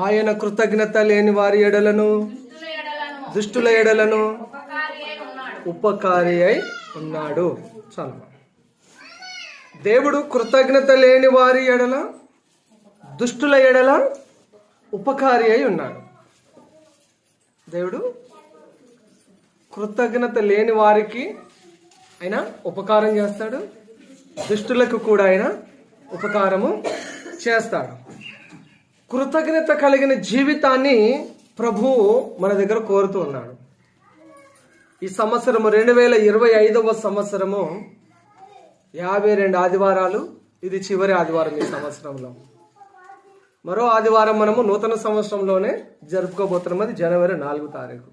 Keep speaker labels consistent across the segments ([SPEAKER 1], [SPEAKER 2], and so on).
[SPEAKER 1] ఆయన కృతజ్ఞత లేని వారి ఎడలను దుష్టుల ఎడలను ఉపకారి అయి ఉన్నాడు. చాలు. దేవుడు కృతజ్ఞత లేని వారి ఎడల దుష్టుల ఎడల ఉపకారి అయి ఉన్నాడు. దేవుడు కృతజ్ఞత లేని వారికి ఆయన ఉపకారం చేస్తాడు, దుష్టులకు కూడా ఆయన ఉపకారము చేస్తాడు. కృతజ్ఞత కలిగిన జీవితాన్ని ప్రభువు మన దగ్గర కోరుతూ ఉన్నాడు. ఈ సంవత్సరము 2025వ సంవత్సరము 52 ఆదివారాలు. ఇది చివరి ఆదివారం ఈ సంవత్సరంలో. మరో ఆదివారం మనము నూతన సంవత్సరంలోనే జరుపుకోబోతున్నాం. అది జనవరి 4వ తారీఖు.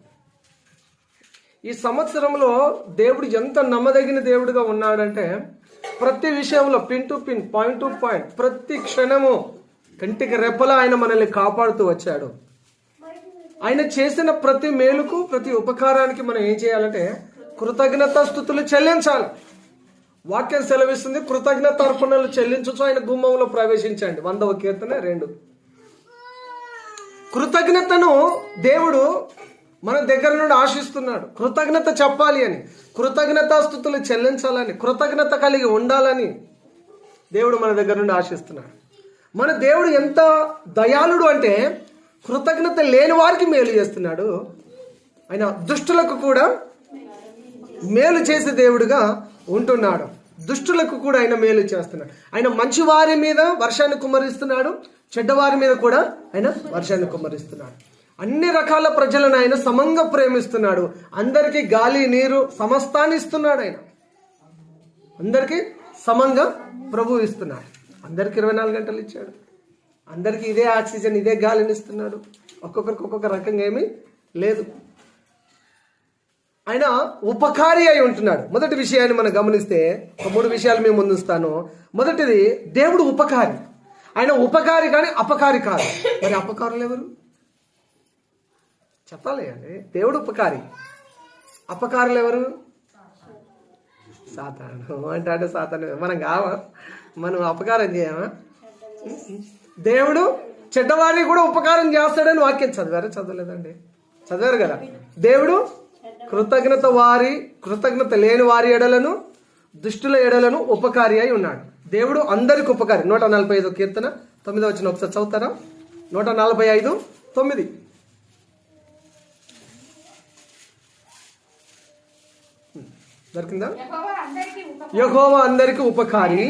[SPEAKER 1] ఈ సంవత్సరంలో దేవుడు ఎంత నమ్మదగిన దేవుడుగా ఉన్నాడంటే ప్రతి విషయంలో pin to pin, point to point, ప్రతి క్షణము కంటికి రెప్పలా ఆయన మనల్ని కాపాడుతూ వచ్చాడు. ఆయన చేసిన ప్రతి మేలుకు, ప్రతి ఉపకారానికి మనం ఏం చేయాలంటే కృతజ్ఞతాస్తుతులు చెల్లించాలి. వాక్యం సెలవిస్తుంది, కృతజ్ఞత అర్పణలు చెల్లించచ్చు ఆయన గుమ్మంలో ప్రవేశించండి. 100వ కీర్తన 2. కృతజ్ఞతను దేవుడు మన దగ్గర నుండి ఆశిస్తున్నాడు. కృతజ్ఞత చెప్పాలి అని, కృతజ్ఞతాస్తుతులు చెల్లించాలని, కృతజ్ఞత కలిగి ఉండాలని దేవుడు మన దగ్గర నుండి ఆశిస్తున్నాడు. మన దేవుడు ఎంత దయాళుడు అంటే కృతజ్ఞత లేని వారికి మేలు చేస్తున్నాడు. ఆయన దుష్టులకు కూడా మేలు చేసే దేవుడుగా ఉంటున్నాడు. దుష్టులకు కూడా ఆయన మేలు చేస్తున్నాడు. ఆయన మంచి వారి మీద వర్షాన్ని కుమ్మరిస్తున్నాడు, చెడ్డవారి మీద కూడా ఆయన వర్షాన్ని కుమ్మరిస్తున్నాడు. అన్ని రకాల ప్రజలను ఆయన సమంగా ప్రేమిస్తున్నాడు. అందరికీ గాలి, నీరు సమస్తాన్ని ఇస్తున్నాడు. ఆయన అందరికీ సమంగా ప్రభువు ఇస్తున్నాడు. అందరికి 24 గంటలు ఇచ్చాడు. అందరికీ ఇదే ఆక్సిజన్, ఇదే గాలిని ఇస్తున్నాడు. ఒక్కొక్కరికి ఒక్కొక్క రకంగా ఏమీ లేదు. ఆయన ఉపకారి అయి ఉంటున్నాడు. మొదటి విషయాన్ని మనం గమనిస్తే 3 విషయాలు మేము ముందుస్తాను. మొదటిది, దేవుడు ఉపకారి. ఆయన ఉపకారి కానీ అపకారి కాదు. మరి అపకారులు ఎవరు చెప్పాలి అండి. దేవుడు ఉపకారి, అపకారులు ఎవరు? సాతాను అంటే సాతాను. మనం కావా? మనం అపకారం చేయమా? దేవుడు చెడ్డవారిని కూడా ఉపకారం చేస్తాడని వాక్యం చదివారా? చదవలేదండి? చదివారు కదా. దేవుడు కృతజ్ఞత లేని వారి ఎడలను దుష్టుల ఎడలను ఉపకారి అయి ఉన్నాడు. దేవుడు అందరికి ఉపకారి. 145వ కీర్తన 9వ వచనం ఒకసారి చదువుతారా? 145:9. దొరికిందా? యెహోవా అందరికి ఉపకారి,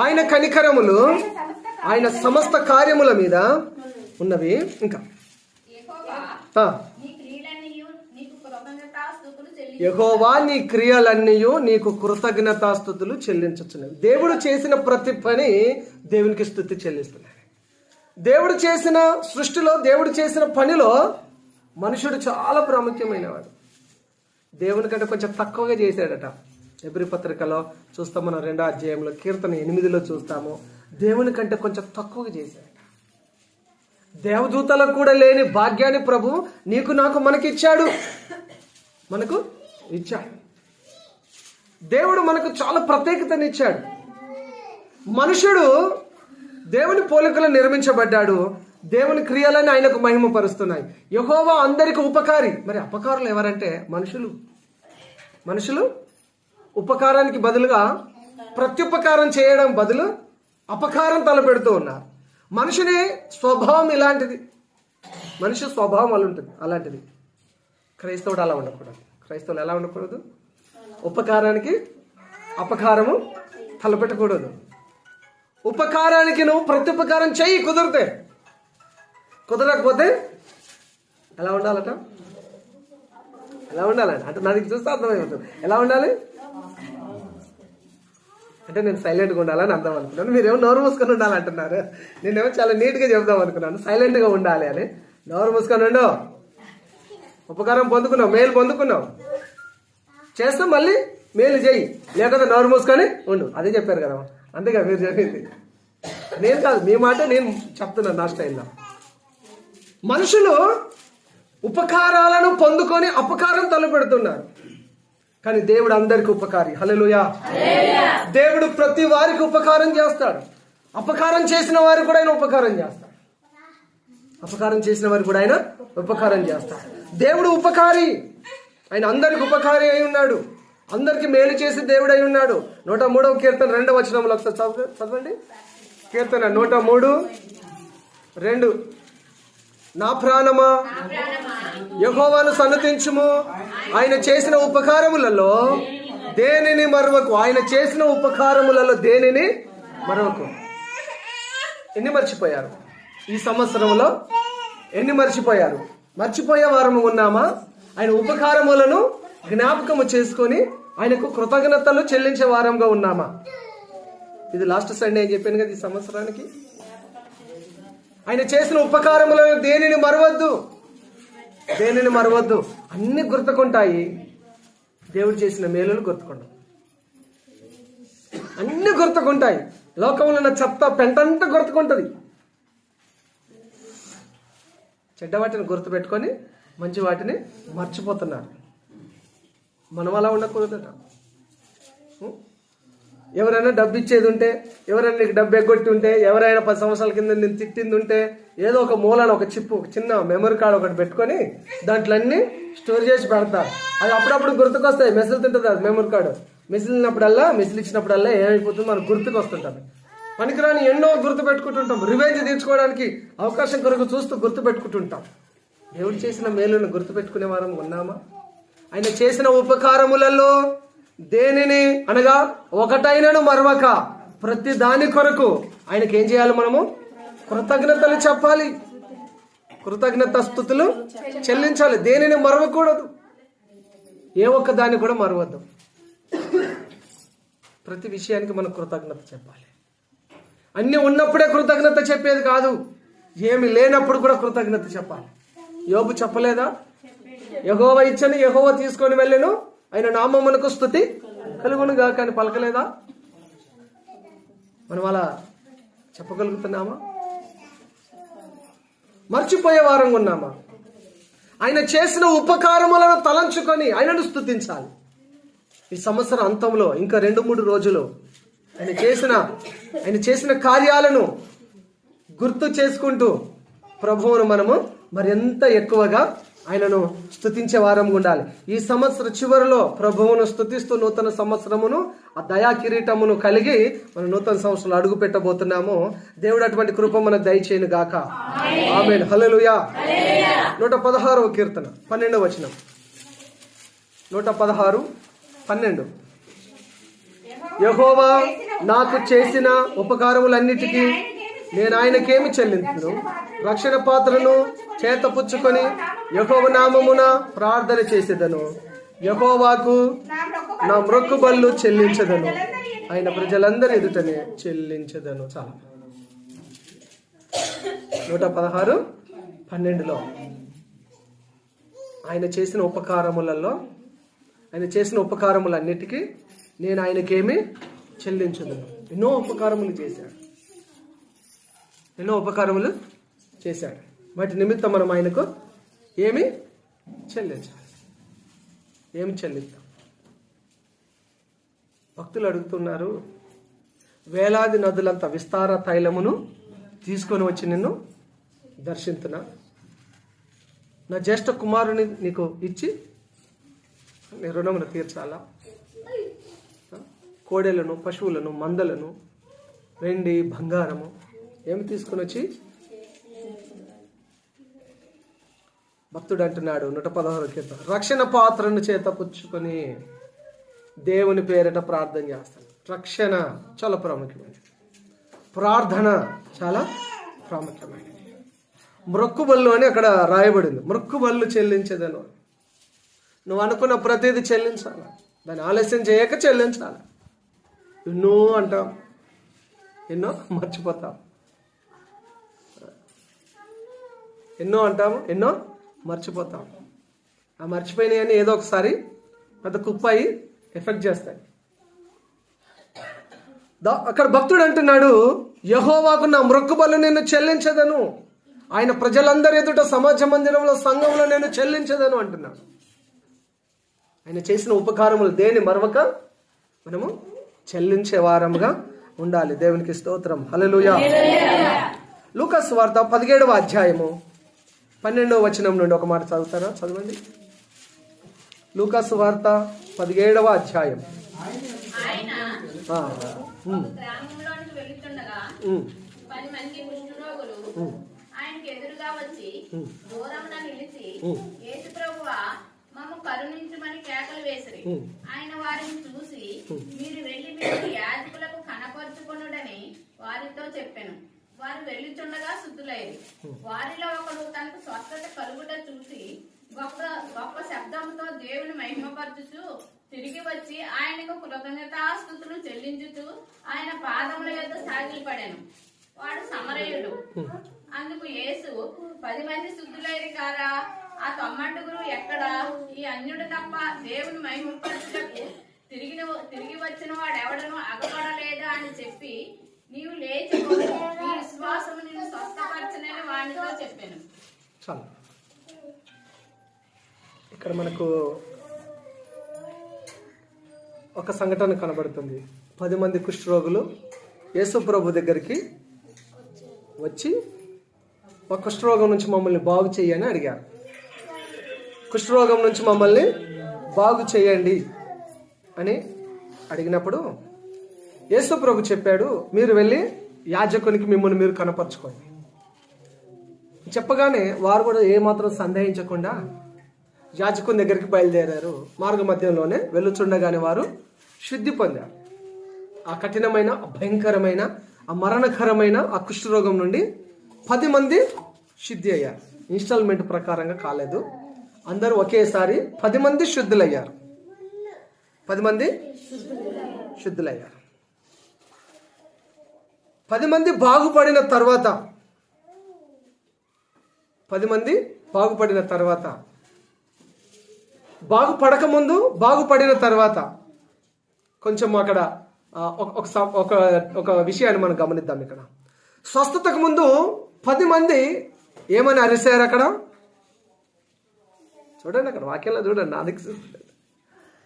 [SPEAKER 1] ఆయన కనికరములు ఆయన సమస్త కార్యముల మీద ఉన్నవి. ఇంకా యెహోవా నీ క్రియలన్నీయు నీకు కృతజ్ఞతాస్తుతులు చెల్లించుచున్నవి. దేవుడు చేసిన ప్రతి పని దేవునికి స్తుతి చెల్లిస్తున్నాడు. దేవుడు చేసిన సృష్టిలో, దేవుడు చేసిన పనిలో మనుషుడు చాలా ప్రాముఖ్యమైనవాడు. దేవుని కంటే కొంచెం తక్కువగా చేశాడట. ఎబ్రీ పత్రికలో చూస్తాం, మనం 2వ అధ్యాయంలో కీర్తన 8లో చూస్తాము. దేవుని కంటే కొంచెం తక్కువగా చేశాడట. దేవదూతలకు కూడా లేని భాగ్యాన్ని ప్రభు నీకు నాకు మనకిచ్చాడు. మనకు ఇచ్చాడు. దేవుడు మనకు చాలా ప్రత్యేకతనిచ్చాడు. మనుషుడు దేవుని పోలికలో నిర్మించబడ్డాడు. దేవుని క్రియలని ఆయనకు మహిమపరుస్తున్నాయి. యెహోవా అందరికి ఉపకారి. మరి అపకారులు ఎవరంటే మనుషులు ఉపకారానికి బదులుగా ప్రత్యుపకారం చేయడం బదులు అపకారం తలపెడుతూ ఉన్నారు. మనుషుని స్వభావం ఇలాంటిది. మనిషి స్వభావం అలాంటిది. క్రైస్తవుడు అలా ఉండకూడదు. క్రైస్తవులు ఎలా ఉండకూడదు? ఉపకారానికి అపకారము తలపెట్టకూడదు. ఉపకారానికి నువ్వు ప్రత్యుపకారం చెయ్యి, కుదరకపోతే ఎలా ఉండాలంట? అంటే నాకు చూస్తే అర్థమైపోతుంది. ఎలా ఉండాలి అంటే నేను సైలెంట్గా ఉండాలని అర్థం అనుకున్నాను. మీరేమో నోరు మూసుకొని ఉండాలంటున్నారు. నేనేమో చాలా నీట్గా చెప్దాం అనుకున్నాను. సైలెంట్గా ఉండాలి అని. నోరు మూసుకొని ఉండు. ఉపకారం పొందుకున్నావు, మేలు పొందుకున్నావు, చేస్తాం మళ్ళీ మేలు చేయి, లేకపోతే నోరు మూసుకొని ఉండు. అదే చెప్పారు కదా. అంతేగా మీరు చెప్పింది. నేను కాదు, మీ మాట నేను చెప్తున్నాను నా స్టైల్లో. మనుషులు ఉపకారాలను పొందుకొని అపకారం తలపెడుతున్నారు. కానీ దేవుడు అందరికి ఉపకారి. హల్లెలూయా. దేవుడు ప్రతి వారికి ఉపకారం చేస్తాడు. అపకారం చేసిన వారు కూడా ఆయన ఉపకారం చేస్తాడు. అపకారం చేసిన వారు కూడా ఆయన ఉపకారం చేస్తాడు. దేవుడు ఉపకారి. ఆయన అందరికి ఉపకారి అయి ఉన్నాడు. అందరికి మేలు చేసి దేవుడు అయి ఉన్నాడు. 103వ కీర్తన 2వ వచనంలో ఒకసారి చదవండి. కీర్తన 103:2. నా ప్రాణమా యెహోవాను సన్నతించుము, ఆయన చేసిన ఉపకారములలో దేనిని మరవకు. ఆయన చేసిన ఉపకారములలో దేనిని మరవకు. ఎన్ని మర్చిపోయారు ఈ సంవత్సరంలో? ఎన్ని మర్చిపోయారు? మర్చిపోయే వారము ఉన్నామా? ఆయన ఉపకారములను జ్ఞాపకము చేసుకొని ఆయనకు కృతజ్ఞతలు చెల్లించే వారంగా ఉన్నామా? ఇది లాస్ట్ సండే అని చెప్పాను కదా. ఈ సంవత్సరానికి ఆయన చేసిన ఉపకారములను దేనిని మరవద్దు, దేనిని మరవద్దు. అన్ని గుర్తుకుంటాయి, దేవుడు చేసిన మేలులు గుర్తుకుంటాం. అన్ని గుర్తుకుంటాయి. లోకంలో ఉన్న చెత్త పెంటంతా గుర్తుకుంటుంది. చెడ్డ వాటిని గుర్తుపెట్టుకొని మంచి వాటిని మర్చిపోతున్నారు. మనం అలా ఉండకూడదట. ఎవరైనా డబ్బు ఇచ్చేది ఉంటే, ఎవరైనా నీకు డబ్బు ఎగ్గొట్టి ఉంటే, ఎవరైనా 10 సంవత్సరాల కింద నేను తిట్టింది ఉంటే, ఏదో ఒక మూలన ఒక చిప్పు, ఒక చిన్న మెమరీ కార్డ్ ఒకటి పెట్టుకొని దాంట్లో అన్ని స్టోర్ చేసి పెడతారు. అది అప్పుడప్పుడు గుర్తుకొస్తాయి. మెసేజ్ తింటుంది అది మెమరీ కార్డు. మెసేజ్ ఇచ్చినప్పుడల్లా ఏమైపోతుంది మనకు గుర్తుకు వస్తుంటుంది. పనికిరాని ఎన్నో గుర్తు పెట్టుకుంటుంటాం. రివెంజ్ తీర్చుకోవడానికి అవకాశం కొరకు చూస్తూ గుర్తు పెట్టుకుంటుంటాం. దేవుడు చేసిన మేలును గుర్తుపెట్టుకునే వారం ఉన్నామా? ఆయన చేసిన ఉపకారములలో దేనిని అనగా ఒకటైనను మరవక ప్రతి దాని కొరకు ఆయనకి ఏం చేయాలి? మనము కృతజ్ఞతలు చెప్పాలి, కృతజ్ఞత స్తుతులు చెల్లించాలి. దేనిని మరవకూడదు, ఏ ఒక్క దాన్ని కూడా మరవద్దు. ప్రతి విషయానికి మనం కృతజ్ఞత చెప్పాలి. అన్ని ఉన్నప్పుడే కృతజ్ఞత చెప్పేది కాదు, ఏమి లేనప్పుడు కూడా కృతజ్ఞత చెప్పాలి. యోబు చెప్పలేదా? యెహోవా ఇచ్చని యెహోవా తీసుకొని వెళ్ళెను, ఆయన నామమునకు స్తుతి కలుగునుగా, కానీ పలకలేదా? మనం అలా చెప్పగలుగుతున్నామా? మర్చిపోయే వారంగా ఉన్నామా? ఆయన చేసిన ఉపకారములను తలంచుకొని ఆయనను స్తుతించాలి. ఈ సంవత్సరం అంతంలో ఇంకా 2-3 రోజులు ఆయన చేసిన కార్యాలను గుర్తు చేసుకుంటూ ప్రభువును మనము మరింత ఎక్కువగా ఆయనను స్తుతించే వారంగా ఉండాలి. ఈ సంవత్సర చివరిలో ప్రభువును స్తుతిస్తూ నూతన సంవత్సరమును ఆ దయా కిరీటమును కలిగి మనం నూతన సంవత్సరంలో అడుగు పెట్టబోతున్నాము. దేవుడు అటువంటి కృప మనకు దయచేయను గాక. ఆమేన్. హల్లెలూయా. 116వ కీర్తన 12వ వచనం. 116:12. యెహోవా నాకు చేసిన ఉపకారములన్నిటికీ నేను ఆయనకేమి చెల్లించును? రక్షణ పాత్రను చేతపుచ్చుకొని యెహోవా నామమున ప్రార్థన చేసేదను. యెహోవాకు నా మ్రొక్కుబళ్ళు చెల్లించదను, ఆయన ప్రజలందరి ఎదుటనే చెల్లించదను. చాలా 116:12లో ఆయన చేసిన ఉపకారములన్నిటికీ నేను ఆయనకేమి చెల్లించదను. ఎన్నో ఉపకారములు చేశాడు. వాటి నిమిత్తం మనం ఆయనకు ఏమి చెల్లించాలి? భక్తులు అడుగుతున్నారు, వేలాది నదులంత విస్తార తైలమును తీసుకొని వచ్చి నిన్ను దర్శించునా, నా జ్యేష్ఠ కుమారుని నీకు ఇచ్చి నీ రుణమును తీర్చాలా? కోడెలను, పశువులను, మందలను, వెండి, బంగారము ఏమి తీసుకుని వచ్చి భక్తుడు అంటున్నాడు 116వ కీర్తన, రక్షణ పాత్రను చేతపుచ్చుకొని దేవుని పేరిట ప్రార్థన చేస్తాను. రక్షణ చాలా ప్రాముఖ్యమైనది, ప్రార్థన చాలా ప్రాముఖ్యమైనది. మ్రొక్కుబళ్ళు అని అక్కడ రాయబడింది. మ్రొక్కుబళ్ళు చెల్లించేదను. నువ్వు అనుకున్న ప్రతిదీ చెల్లించాలి, దాన్ని ఆలస్యం చేయక చెల్లించాలి. ఎన్నో అంటాం, ఎన్నో మర్చిపోతాం. ఎన్నో అంటాము, ఎన్నో మర్చిపోతాం. ఆ మర్చిపోయినాయని ఏదో ఒకసారి పెద్ద కుప్ప అయి ఎఫెక్ట్ చేస్తాయి. అక్కడ భక్తుడు అంటున్నాడు, యెహోవాకు నా మ్రొక్కుబళ్ళు నేను చెల్లించదను, ఆయన ప్రజలందరి ఎదుట సమాజ మందిరంలో, సంఘంలో నేను చెల్లించదను అంటున్నాడు. ఆయన చేసిన ఉపకారములు దేని మరవక మనము చెల్లించే వారముగా ఉండాలి. దేవునికి స్తోత్రం. హల్లెలూయా. లూకా సువార్త 17వ అధ్యాయము 12వ వచనం నుండి ఒక మాట చదువుతారా? చదవండి. లూకా సువార్త 17వ అధ్యాయం.
[SPEAKER 2] ఆయన గ్రామంలోనికి వెళ్తుండగా 10 మంది కుష్ఠరోగులు ఆయనకి ఎదురుగా వచ్చి దూరమున నిలిచి, యేసు ప్రభువా, మమ్ము కరుణించుమని కేకలు వేసిరి. ఆయన వారిని చూసి, మీరు వెళ్లి మీరు యాజకులకు కనపరుచుకొనుడని వారితో చెప్పెను. వారు వెళ్ళుచుండగా శుద్ధులైరి. వారిలో ఒకడు తనకు స్వస్థత కలుగుట చూసి గొప్ప శబ్దంతో దేవుని మహిమపరచుచు తిరిగి వచ్చి ఆయనకు కృతజ్ఞతాస్తుతులు చెల్లించుతూ ఆయన పాదముల యొద్ద సాగిలపడెను. వాడు సమరయుడు. అందుకు యేసు, 10 మంది శుద్ధులైరి కారా? ఆ 90 ఎక్కడా? ఈ అన్యుడు తప్ప దేవుని మహిమపరచుటకు తిరిగి వచ్చిన వాడు ఎవడను అగపడలేదా అని చెప్పి, నీవు లేచి నీ విశ్వాసము నిన్ను స్వస్థపరచనని వాడితో చెప్పాను.
[SPEAKER 1] చాలు. ఇక్కడ మనకు ఒక సంఘటన కనబడుతుంది. 10 మంది కుష్ఠరోగులు యేసు ప్రభు దగ్గరికి వచ్చి, ఒక కుష్ఠరోగం నుంచి మమ్మల్ని బాగు చేయని అడిగారు. కుష్ఠరోగం నుంచి మమ్మల్ని బాగు చేయండి అని అడిగినప్పుడు యేసు ప్రభు చెప్పాడు, మీరు వెళ్ళి యాజకునికి మిమ్మల్ని మీరు కనపరుచుకోండి. చెప్పగానే వారు కూడా ఏమాత్రం సందేహించకుండా యాజకుని దగ్గరికి బయలుదేరారు. మార్గ మధ్యంలోనే వెళ్ళుచుండగానే వారు శుద్ధి పొందారు. ఆ కఠినమైన, భయంకరమైన, ఆ మరణకరమైన ఆ కుష్ఠరోగం నుండి 10 మంది శుద్ధి అయ్యారు. ఇన్స్టాల్మెంట్ ప్రకారంగా కాలేదు. అందరూ ఒకేసారి 10 మంది శుద్ధులయ్యారు. 10 మంది శుద్ధులయ్యారు. 10 మంది బాగుపడిన తర్వాత 10 మంది బాగుపడిన తర్వాత, బాగుపడకముందు బాగుపడిన తర్వాత కొంచెం అక్కడ ఒక విషయాన్ని మనం గమనిద్దాం. ఇక్కడ స్వస్థతకు ముందు 10 మంది ఏమని అరిశారు? అక్కడ చూడండి, అక్కడ వాక్యంలో చూడండి. నాదికి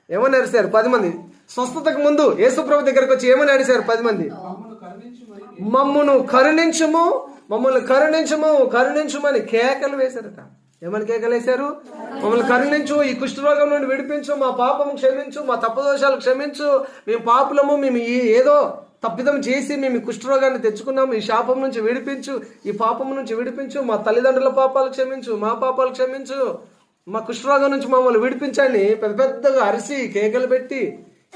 [SPEAKER 1] ఏమని అరిశారు? 10 మంది స్వస్థతకు ముందు యేసు ప్రభు దగ్గరకు వచ్చి ఏమని అరిశారు? 10 మంది మమ్మల్ని కరుణించుము, మమ్మల్ని కరుణించుము, కరుణించుమని కేకలు వేశారట. ఏమని కేకలు వేశారు? మమ్మల్ని కరుణించు, ఈ కుష్ఠరోగం నుండి విడిపించు, మా పాపము క్షమించు, మా తప్పుదోషాలు క్షమించు, మేము పాపులము, మేము ఏదో తప్పిదం చేసి మేము ఈ కుష్ఠరోగాన్ని తెచ్చుకున్నాము, ఈ శాపం నుంచి విడిపించు, ఈ పాపం నుంచి విడిపించు, మా తల్లిదండ్రుల పాపాలు క్షమించు, మా పాపాలు క్షమించు, మా కుష్ఠరోగం నుంచి మమ్మల్ని విడిపించండి పెద్ద పెద్దగా అరిసి కేకలు పెట్టి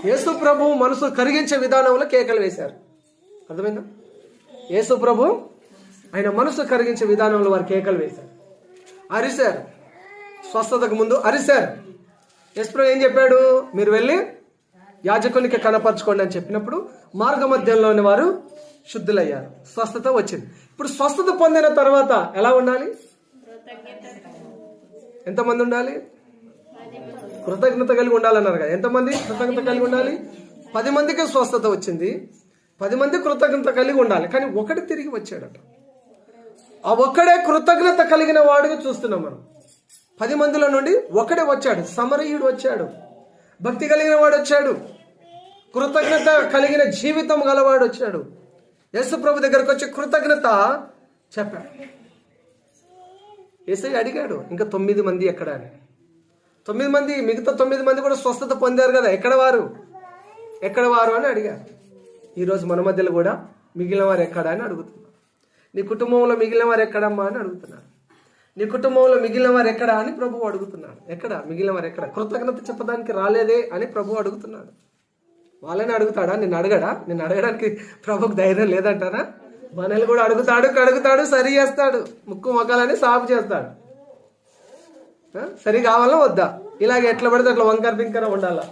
[SPEAKER 1] యేసు ప్రభు మనసు కరిగించే విధానంలో కేకలు వేశారు. అర్థమైందా? యేసు ప్రభు ఆయన మనసు కరిగించే విధానంలో వారు కేకలు వేశారు, అరిశారు. స్వస్థతకు ముందు అరిశారు. యేసు ప్రభు ఏం చెప్పాడు? మీరు వెళ్ళి యాజకునికి కనపరచుకోండి అని చెప్పినప్పుడు మార్గ మధ్యంలోని వారు శుద్ధులయ్యారు. స్వస్థత వచ్చింది. ఇప్పుడు స్వస్థత పొందిన తర్వాత ఎలా ఉండాలి? ఎంతమంది ఉండాలి? కృతజ్ఞత కలిగి ఉండాలన్నారు కదా. ఎంతమంది కృతజ్ఞత కలిగి ఉండాలి? 10 మందికి స్వస్థత వచ్చింది. 10 మంది కృతజ్ఞత కలిగి ఉండాలి. కానీ ఒకటి తిరిగి వచ్చాడట. ఆ ఒక్కడే కృతజ్ఞత కలిగిన వాడుగా చూస్తున్నాం మనం. 10 మందిలో నుండి ఒకడే వచ్చాడు. సమరయుడు వచ్చాడు, భక్తి కలిగిన వాడు వచ్చాడు, కృతజ్ఞత కలిగిన జీవితం గలవాడు వచ్చాడు. యేసు ప్రభు దగ్గరకు వచ్చి కృతజ్ఞత చెప్పాడు. యేసయ్య అడిగాడు, ఇంకా 9 మంది ఎక్కడ అని. 9 మంది, మిగతా 9 మంది కూడా స్వస్థత పొందారు కదా, ఎక్కడ వారు అని అడిగారు. ఈరోజు మన మధ్యలో కూడా మిగిలిన వారు ఎక్కడా అని అడుగుతున్నారు. నీ కుటుంబంలో మిగిలిన వారు ఎక్కడమ్మా అని అడుగుతున్నారు. నీ కుటుంబంలో మిగిలిన వారు ఎక్కడా అని ప్రభువు అడుగుతున్నాడు. ఎక్కడ మిగిలిన వారు ఎక్కడ? కృతజ్ఞత చెప్పడానికి రాలేదే అని ప్రభువు అడుగుతున్నాడు. వాళ్ళని అడుగుతాడా? నిన్ను అడగడా? నిన్ను అడగడానికి ప్రభుకు ధైర్యం లేదంటారా? మనల్ని కూడా అడుగుతాడు, సరి చేస్తాడు, ముక్కు మొక్కలని సాఫ్ చేస్తాడు. సరి కావాలా వద్దా? ఇలాగ ఎట్లా పడితే అట్లా వంకర పింకర ఉండాలా?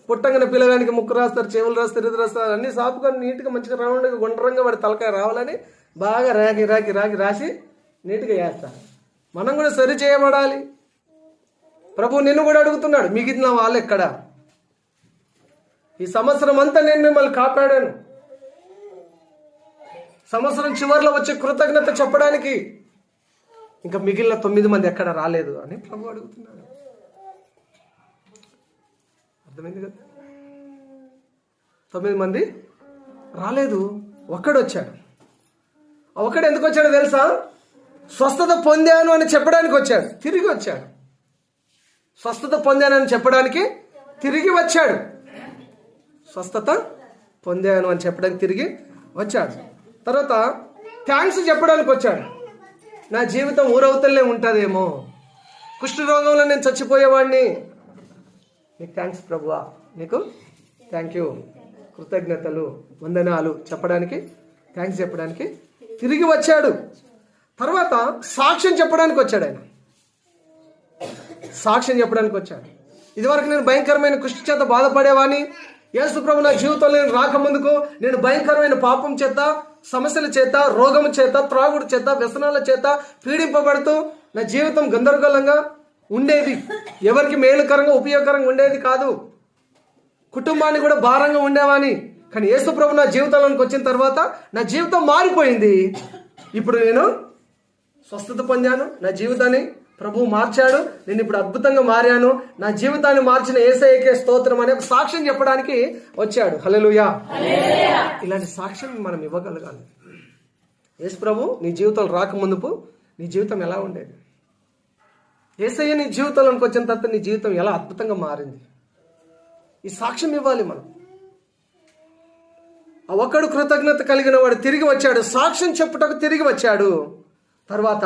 [SPEAKER 1] పుట్టంగానే పిల్లగానికి ముక్కు రాస్తారు, చెవులు రాస్తారు, ఇది రాస్తారు, అన్ని సాపుకొని నీట్గా మంచిగా రౌండ్గా గుండ్రంగా వాడి తలకాయ రావాలని బాగా రాకి రాసి నీట్గా వేస్తారు. మనం కూడా సరి చేయబడాలి. ప్రభు నిన్ను కూడా అడుగుతున్నాడు, మిగిలిన వాళ్ళు ఎక్కడ? ఈ సంవత్సరం అంతా నేను మిమ్మల్ని కాపాడాను, సంవత్సరం చివరిలో వచ్చే కృతజ్ఞత చెప్పడానికి ఇంకా మిగిలిన 9 మంది ఎక్కడ రాలేదు అని ప్రభు అడుగుతున్నాడు. అర్థమైంది కదా? 9 మంది రాలేదు, ఒక్కడు వచ్చాడు. ఆ ఒక్కడు ఎందుకు వచ్చాడో తెలుసా? స్వస్థత పొందాను అని చెప్పడానికి వచ్చాడు, తిరిగి వచ్చాడు. స్వస్థత పొందానని చెప్పడానికి తిరిగి వచ్చాడు. స్వస్థత పొందాను అని చెప్పడానికి తిరిగి వచ్చాడు. తర్వాత థ్యాంక్స్ చెప్పడానికి వచ్చాడు. నా జీవితం ఊరవతలనే ఉంటుందేమో, కుష్ఠరోగంలో నేను చచ్చిపోయేవాడిని, నీకు థ్యాంక్స్ ప్రభువా, నీకు థ్యాంక్ యూ, కృతజ్ఞతలు, వందనాలు చెప్పడానికి, థ్యాంక్స్ చెప్పడానికి తిరిగి వచ్చాడు. తర్వాత సాక్ష్యం చెప్పడానికి వచ్చాడు. ఆయన సాక్ష్యం చెప్పడానికి వచ్చాడు. ఇదివరకు నేను భయంకరమైన కుష్టి చేత బాధపడేవాడిని, యేసు ప్రభు నా జీవితంలో నేను రాకముందుకు నేను భయంకరమైన పాపం చేత, సమస్యల చేత, రోగము చేత, త్రాగుడు చేత, వ్యసనాల చేత పీడింపబడుతూ నా జీవితం గందరగోళంగా ఉండేది. ఎవరికి మేలుకరంగా ఉపయోగకరంగా ఉండేది కాదు. కుటుంబాన్ని కూడా భారంగా ఉండేవాని. కానీ యేసు ప్రభు నా జీవితంలోకి వచ్చిన తర్వాత నా జీవితం మారిపోయింది. ఇప్పుడు నేను స్వస్థత పొందాను, నా జీవితాన్ని ప్రభువు మార్చాడు, నేను ఇప్పుడు అద్భుతంగా మారాను, నా జీవితాన్ని మార్చిన యేసయ్యకే స్తోత్రం అనే ఒక సాక్ష్యం చెప్పడానికి వచ్చాడు. హల్లెలూయా. ఇలాంటి సాక్ష్యం మనం ఇవ్వగలగాలి. యేసు ప్రభు నీ జీవితంలో రాకముందుపు నీ జీవితం ఎలా ఉండేది? యేసయ్య నీ జీవితంలోకి వచ్చిన తర్వాత నీ జీవితం ఎలా అద్భుతంగా మారింది? ఈ సాక్ష్యం ఇవ్వాలి మనం. ఆ ఒక్కడు కృతజ్ఞత కలిగిన వాడు తిరిగి వచ్చాడు, సాక్ష్యం చెప్పుటకు తిరిగి వచ్చాడు. తర్వాత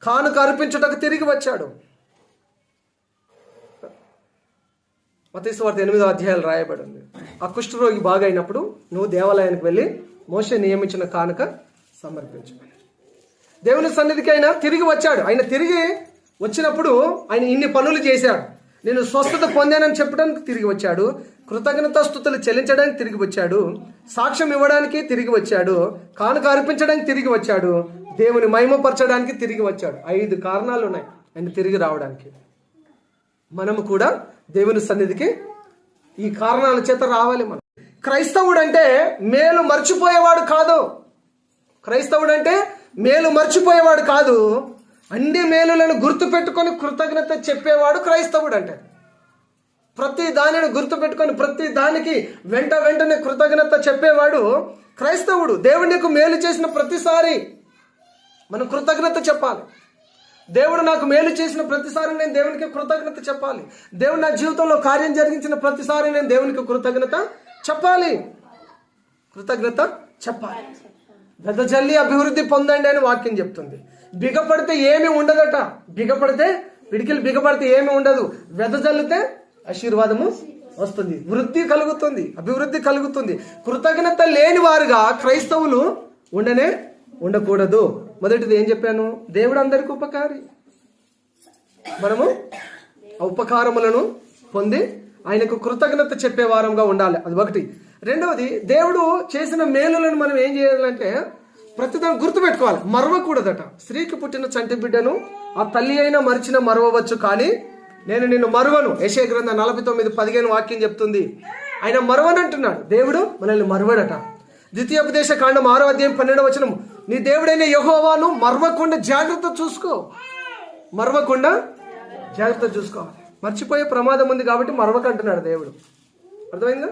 [SPEAKER 1] కానుక అర్పించుటకు తిరిగి వచ్చాడు. మత్తయి సువార్త 8వ అధ్యాయం రాయబడి ఉంది. ఆ కుష్ఠరోగి బాగైనప్పుడు నువ్వు దేవాలయానికి వెళ్ళి మోషే నియమించిన కానుక సమర్పించు. దేవుని సన్నిధికి ఆయన తిరిగి వచ్చాడు. ఆయన తిరిగి వచ్చినప్పుడు ఆయన ఇన్ని పనులు చేశాడు. నేను స్వస్థత పొందానని చెప్పడానికి తిరిగి వచ్చాడు, కృతజ్ఞతాస్తుతులు చెల్లించడానికి తిరిగి వచ్చాడు, సాక్ష్యం ఇవ్వడానికి తిరిగి వచ్చాడు, కానుక అర్పించడానికి తిరిగి వచ్చాడు, దేవుని మహిమపరచడానికి తిరిగి వచ్చాడు. 5 కారణాలు ఉన్నాయి ఆయన తిరిగి రావడానికి. మనము కూడా దేవుని సన్నిధికి ఈ కారణాల చేత రావాలి. మనం క్రైస్తవుడు అంటే మేలు మర్చిపోయేవాడు కాదు. క్రైస్తవుడు అంటే మేలు మర్చిపోయేవాడు కాదు, అన్ని మేలులను గుర్తు పెట్టుకొని కృతజ్ఞత చెప్పేవాడు క్రైస్తవుడు. అంటే ప్రతి దానిని గుర్తు పెట్టుకొని ప్రతి దానికి వెంటనే కృతజ్ఞత చెప్పేవాడు క్రైస్తవుడు. దేవుడు నీకు మేలు చేసిన ప్రతిసారి మనం కృతజ్ఞత చెప్పాలి. దేవుడు నాకు మేలు చేసిన ప్రతిసారి నేను దేవునికి కృతజ్ఞత చెప్పాలి. దేవుడు నా జీవితంలో కార్యం జరిగించిన ప్రతిసారి నేను దేవునికి కృతజ్ఞత చెప్పాలి. కృతజ్ఞత చెప్పాలి. వెదజల్లి అభివృద్ధి పొందండి అని వాక్యం చెప్తుంది. బిగపడితే ఏమీ ఉండదట. పిడికిలు బిగపడితే ఏమీ ఉండదు. వెదజల్లితే ఆశీర్వాదము వస్తుంది, వృద్ధి కలుగుతుంది, అభివృద్ధి కలుగుతుంది. కృతజ్ఞత లేని వారుగా క్రైస్తవులు ఉండకూడదు. మొదటిది ఏం చెప్పాను? దేవుడు అందరికీ ఉపకారి. మనము ఆ ఉపకారములను పొంది ఆయనకు కృతజ్ఞత చెప్పే వారంగా ఉండాలి. అది ఒకటి. రెండవది, దేవుడు చేసిన మేలులను మనం ఏం చేయాలంటే ప్రతిదాన్ని గుర్తుపెట్టుకోవాలి, మరవకూడదట. స్త్రీకి పుట్టిన చంటి బిడ్డను ఆ తల్లి అయినా మరిచిన మరవవచ్చు, కానీ నేను నిన్ను మరువను. యెషయా గ్రంథం 49:15 వాక్యం చెప్తుంది. ఆయన మరువనంటున్నాడు. దేవుడు మనల్ని మరువడట. ద్వితీయోపదేశ కాండం 6వ అధ్యాయం 12వ వచనం, నీ దేవుడైన యెహోవాను మరవకుండా జాగ్రత్త చూసుకో. మరవకుండా జాగ్రత్త చూసుకోవాలి. మర్చిపోయే ప్రమాదం ఉంది కాబట్టి మరవకంటున్నాడు దేవుడు. అర్థమైందా?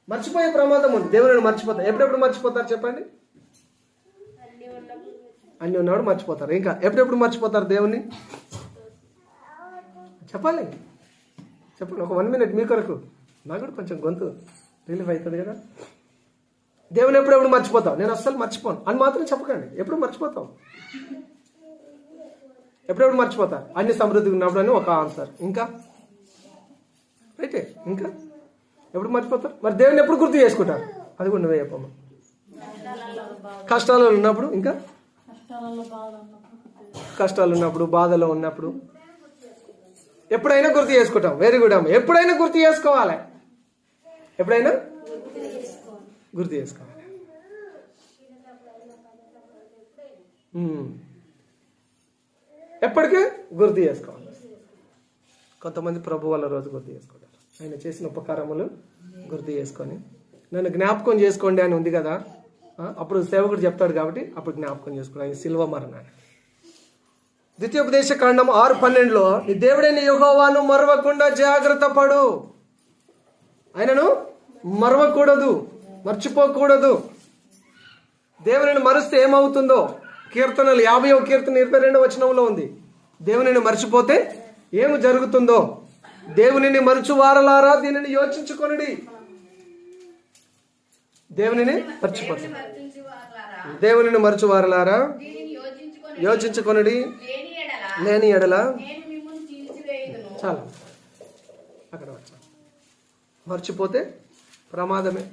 [SPEAKER 1] మర్చిపోయే ప్రమాదం ఉంది. దేవుడిని మర్చిపోతారు. ఎప్పుడెప్పుడు మర్చిపోతారు చెప్పండి? అన్ని ఉన్నవాడు మర్చిపోతారు. ఇంకా ఎప్పుడెప్పుడు మర్చిపోతారు దేవుణ్ణి? చెప్పండి. ఒక 1 minute మీ కొరకు. నాకు కూడా కొంచెం గొంతు రిలీఫ్ అవుతుంది కదా. దేవుని ఎప్పుడెప్పుడు మర్చిపోతావు? నేను అస్సలు మర్చిపోను అని మాత్రం చెప్పకండి. ఎప్పుడు మర్చిపోతావు? ఎప్పుడెప్పుడు మర్చిపోతారు? అన్ని సమృద్ధిగా ఉన్నప్పుడు అని ఒక ఆన్సర్. ఇంకా రైటే. ఇంకా ఎప్పుడు మర్చిపోతారు? మరి దేవుని ఎప్పుడు గుర్తు చేసుకుంటారు? అది కూడా నువ్వే చెప్పమ్మా. కష్టాలు ఉన్నప్పుడు, ఇంకా కష్టాలు ఉన్నప్పుడు, బాధలో ఉన్నప్పుడు ఎప్పుడైనా గుర్తు చేసుకుంటాం. వెరీ గుడ్ అమ్మ. ఎప్పుడైనా గుర్తు చేసుకోవాలి. ఎప్పుడైనా గుర్తు చేసుకోవాలి. ఎప్పటికీ గుర్తు చేసుకోవాలి. కొంతమంది ప్రభు వాళ్ళ రోజు గుర్తు చేసుకుంటారు. ఆయన చేసిన ఉపకారములు గుర్తు చేసుకొని నన్ను జ్ఞాపకం చేసుకోండి అని ఉంది కదా. అప్పుడు సేవకుడు చెప్తాడు కాబట్టి అప్పుడు జ్ఞాపకం చేసుకోండి ఆయన శిలువ మరణాన్ని. ద్వితీయోపదేశ కాండం 6:12 నీ దేవుడైన యెహోవాను మరవకుండా జాగ్రత్త పడు. ఆయనను మరవకూడదు. మర్చిపోకూడదు. దేవునిని మరిస్తే ఏమవుతుందో కీర్తనలు 50వ కీర్తన 22వ వచనంలో ఉంది. దేవునిని మర్చిపోతే ఏమి జరుగుతుందో. దేవునిని మరచు వారలారా దీనిని యోచించుకొనుడి. దేవునిని మర్చిపోతే దేవునిని మరచు వారలారా యోచించుకొనుడి. లేని ఎడల చాలా అక్కడ వచ్చా. మర్చిపోతే ప్రమాదమే.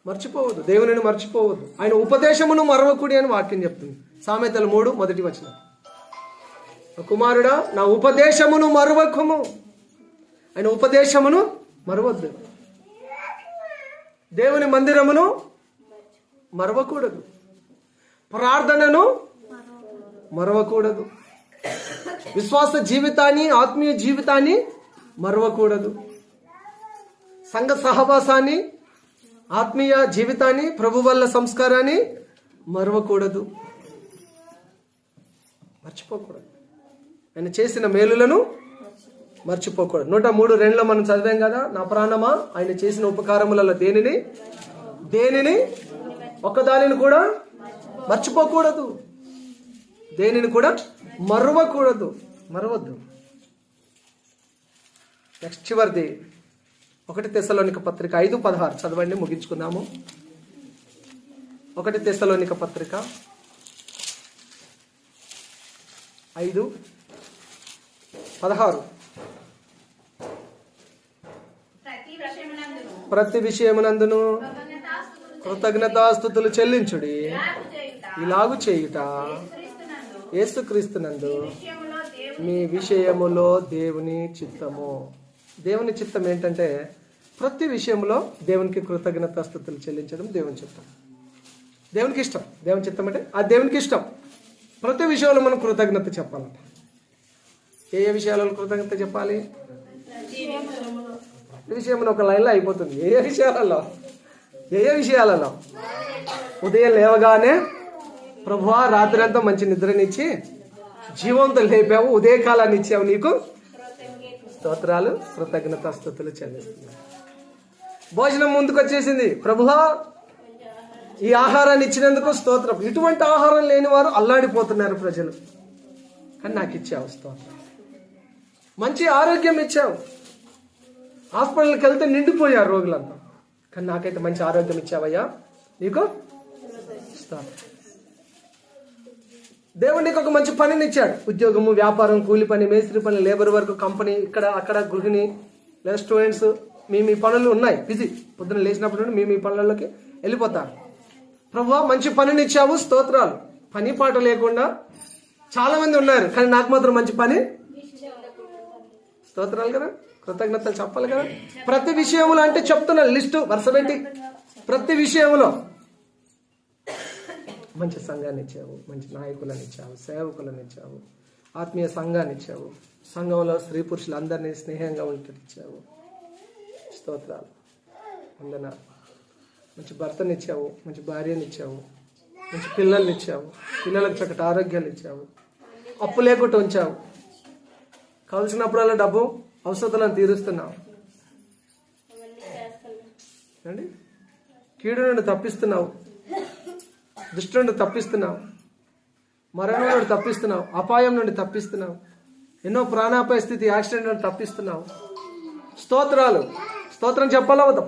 [SPEAKER 1] మర్చిపోవద్దు. దేవునిని మర్చిపోవద్దు. ఆయన ఉపదేశమును మరవకుడి అని వాక్యం చెప్తుంది. సామెతలు 3 మొదటి వచనం. కుమారుడా నా ఉపదేశమును మరువకుము. ఆయన ఉపదేశమును మరవద్దు. దేవుని మందిరమును మరవకూడదు. ప్రార్థనను మరవకూడదు. విశ్వాస జీవితాన్ని, ఆత్మీయ జీవితాన్ని మరవకూడదు. సంఘ సహవాసాన్ని, ఆత్మీయ జీవితాన్ని, ప్రభు వల్ల సంస్కారాన్ని మరవకూడదు. మర్చిపోకూడదు. ఆయన చేసిన మేలులను మర్చిపోకూడదు. 103:2 మనం చదివాం కదా. నా ప్రాణమా ఆయన చేసిన ఉపకారములలో దేనిని ఒక్కదానిని కూడా మర్చిపోకూడదు. దేనిని కూడా మరవద్దు. నెక్స్ట్ చివరిది 1 తెస్సలోనిక పత్రిక 5:16 చదవండి, ముగించుకుందాము. 1 తెస్సలోనిక పత్రిక 5:16. ప్రతి విషయమునందును కృతజ్ఞతాస్తుతులు చెల్లించుడి. ఇలాగు చేయుట యేసుక్రీస్తునందు మీ విషయములో దేవుని చిత్తము. దేవుని చిత్తం ఏంటంటే ప్రతి విషయంలో దేవునికి కృతజ్ఞతాస్తుతులు చెల్లించడం దేవుని చిత్తం. దేవునికి ఇష్టం. దేవుని చిత్తం అంటే అది దేవునికి ఇష్టం. ప్రతి విషయంలో మనం కృతజ్ఞత చెప్పాలంట. ఏ విషయాలలో కృతజ్ఞత చెప్పాలి? ఈ విషయంలో ఒక లైన్లో అయిపోతుంది. ఏ విషయాలలో ఉదయం లేవగానే ప్రభువా రాత్రి అంతా మంచి నిద్రనిచ్చి జీవంతో లేపావు, ఉదయకాలాన్ని ఇచ్చావు, నీకు స్తోత్రాలు, కృతజ్ఞతాస్తుతులు చెల్లిస్తున్నాను. భోజనం ముందుకు వచ్చేసింది, ప్రభువా ఈ ఆహారాన్ని ఇచ్చినందుకు స్తోత్రం. ఇటువంటి ఆహారం లేని వారు అల్లాడిపోతున్నారు ప్రజలు, కానీ నాకు ఇచ్చావు స్తోత్రం. మంచి ఆరోగ్యం ఇచ్చావు, హాస్పిటల్కి వెళ్తే నిండిపోయారు రోగులంతా, కానీ నాకైతే మంచి ఆరోగ్యం ఇచ్చావయ్యా, నీకు స్తోత్రం. దేవుడు నీకు ఒక మంచి పనిని ఇచ్చాడు, ఉద్యోగము, వ్యాపారం, కూలి పని, మేస్త్రి పని, లేబర్ వర్క్, కంపెనీ, ఇక్కడ అక్కడ గృహిణి లేదా స్టూడెంట్స్, మీ పనులు ఉన్నాయి, బిజీ. పొద్దున లేచినప్పుడు మీ పనులలోకి వెళ్ళిపోతారు. ప్రభువా మంచి పనిని ఇచ్చావు, స్తోత్రాలు. పని పాట లేకుండా చాలా మంది ఉన్నారు, కానీ నాకు మాత్రం మంచి పని, స్తోత్రాలు కదా, కృతజ్ఞతలు చెప్పాలి కదా. ప్రతి విషయంలో అంటే చెప్తున్నా లిస్టు వరుస పెట్టి, ప్రతి విషయంలో మంచి సంఘాన్ని ఇచ్చావు, మంచి నాయకులను ఇచ్చావు, సేవకులను ఇచ్చావు, ఆత్మీయ సంఘాన్ని ఇచ్చావు, సంఘంలో స్త్రీ పురుషులు అందరినీ స్నేహంగా ఉండేటట్టు ఇచ్చావు, స్తోత్రాలు, వందనాలు. మంచి భర్తని ఇచ్చావు, మంచి భార్యని ఇచ్చావు, మంచి పిల్లల్ని ఇచ్చావు, పిల్లలకు చక్కటి ఆరోగ్యాలు ఇచ్చావు, అప్పు లేకుండా ఉంచావు, కావలసినప్పుడల్లా డబ్బు అవసరాలను తీరుస్తున్నావు అండి. కీడు నుండి తప్పిస్తున్నావు, దుష్టు నుండి తప్పిస్తున్నావు, మరణం నుండి తప్పిస్తున్నావు, అపాయం నుండి తప్పిస్తున్నావు, ఎన్నో ప్రాణాపాయ స్థితి, యాక్సిడెంట్ నుండి తప్పిస్తున్నావు. స్తోత్రాలు, స్తోత్రం చెప్పాలా వద్దా?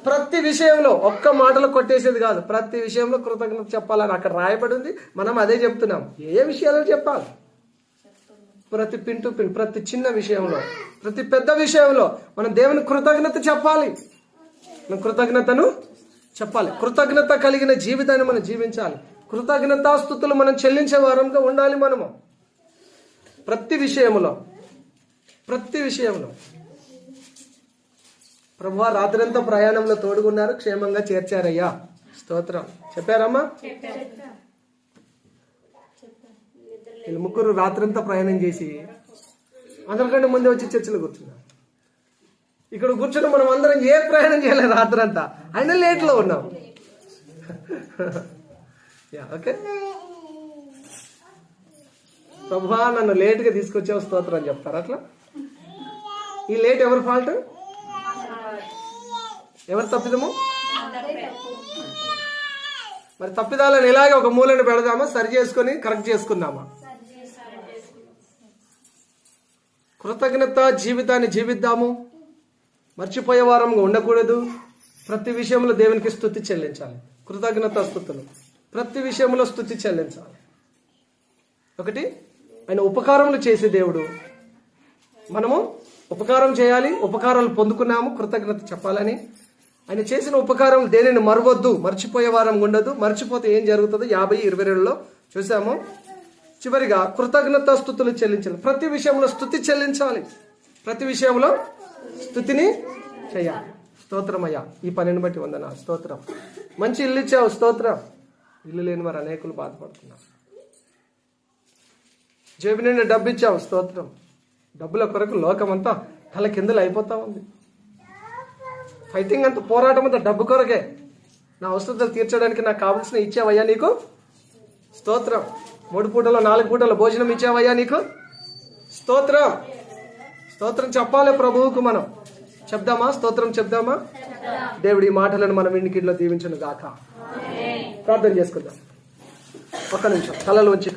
[SPEAKER 1] ప్రతి విషయంలో ఒక్క మాటలో కొట్టేసేది కాదు, ప్రతి విషయంలో కృతజ్ఞత చెప్పాలని అక్కడ రాయబడి ఉంది. మనం అదే చెప్తున్నాం. ఏ విషయాలు చెప్పాలి? ప్రతి పిన్ టు పిన్, ప్రతి చిన్న విషయంలో, ప్రతి పెద్ద విషయంలో మనం దేవుని కృతజ్ఞత చెప్పాలి. మనం కృతజ్ఞతను చెప్పాలి. కృతజ్ఞత కలిగిన జీవితాన్ని మనం జీవించాలి. కృతజ్ఞతాస్తుతులు మనం చెల్లించే వారంగా ఉండాలి. మనము ప్రతి విషయంలో ప్రభువా రాత్రంతా ప్రయాణంలో తోడుగున్నారు, క్షేమంగా చేర్చారయ్యా, స్తోత్రం. చెప్పారమ్మా? వీళ్ళు ముగ్గురు రాత్రంతా ప్రయాణం చేసి అందరికంటే ముందే వచ్చి చర్చిలో కూర్చున్నారు. ఇక్కడ కూర్చుని మనం అందరం ఏ ప్రయాణం చేయలేదు రాత్రంతా, అయినా లేట్లో ఉన్నాం. ఓకే, ప్రభువా నన్ను లేట్గా తీసుకొచ్చావు, స్తోత్రం అని చెప్తారు. అట్లా ఈ లేట్ ఎవరి ఫాల్ట్? ఎవరి తప్పిదము? మరి తప్పిదాలను ఇలాగే ఒక మూలను పెడదామా, సరి చేసుకొని కరెక్ట్ చేసుకుందామా? కృతజ్ఞత జీవితాన్ని జీవిద్దాము. మర్చిపోయే వారంగా ఉండకూడదు. ప్రతి విషయంలో దేవునికి స్తుతి చెల్లించాలి. కృతజ్ఞత స్తుతులు ప్రతి విషయంలో స్తుతి చెల్లించాలి. ఒకటి, ఆయన ఉపకారములు చేసే దేవుడు. మనము ఉపకారం చేయాలి, ఉపకారాలు పొందుకున్నాము, కృతజ్ఞత చెప్పాలని. ఆయన చేసిన ఉపకారం దేనిని మరవద్దు, మర్చిపోయే వారం ఉండదు. మర్చిపోతే ఏం జరుగుతుందో 50:22లో చూసాము. చివరిగా కృతజ్ఞత స్తుతులు చెల్లించాలి. ప్రతి విషయంలో స్తుతి చెల్లించాలి. ప్రతి విషయంలో స్తుతిని చేయాలి. స్తోత్రమయ్యా, ఈ పనిని బట్టి వందనాలు. స్తోత్రం. మంచి ఇల్లు ఇచ్చావు, స్తోత్రం. ఇల్లు లేని వారు అనేకులు బాధపడుతున్నారు. జేబు నిండా డబ్బు ఇచ్చావు, స్తోత్రం. డబ్బుల కొరకు లోకమంతా తల కిందలు అయిపోతా ఉంది. ఫైటింగ్ అంతా, పోరాటం అంతా డబ్బు కొరకే. నా అవసరాలు తీర్చడానికి నాకు కావాల్సిన ఇచ్చావయ్యా నీకు, స్తోత్రం. 3 పూటలో 4 పూటల భోజనం ఇచ్చావయ్యా నీకు, స్తోత్రం. స్తోత్రం చెప్పాలి ప్రభువుకు. మనం చెప్దామా? స్తోత్రం చెప్దామా? దేవుడి మాటలను మనం ఇంటికిలో దీవించును గాక. ప్రార్థన చేసుకుందాం. ఒక్క నిమిషం తలలోంచి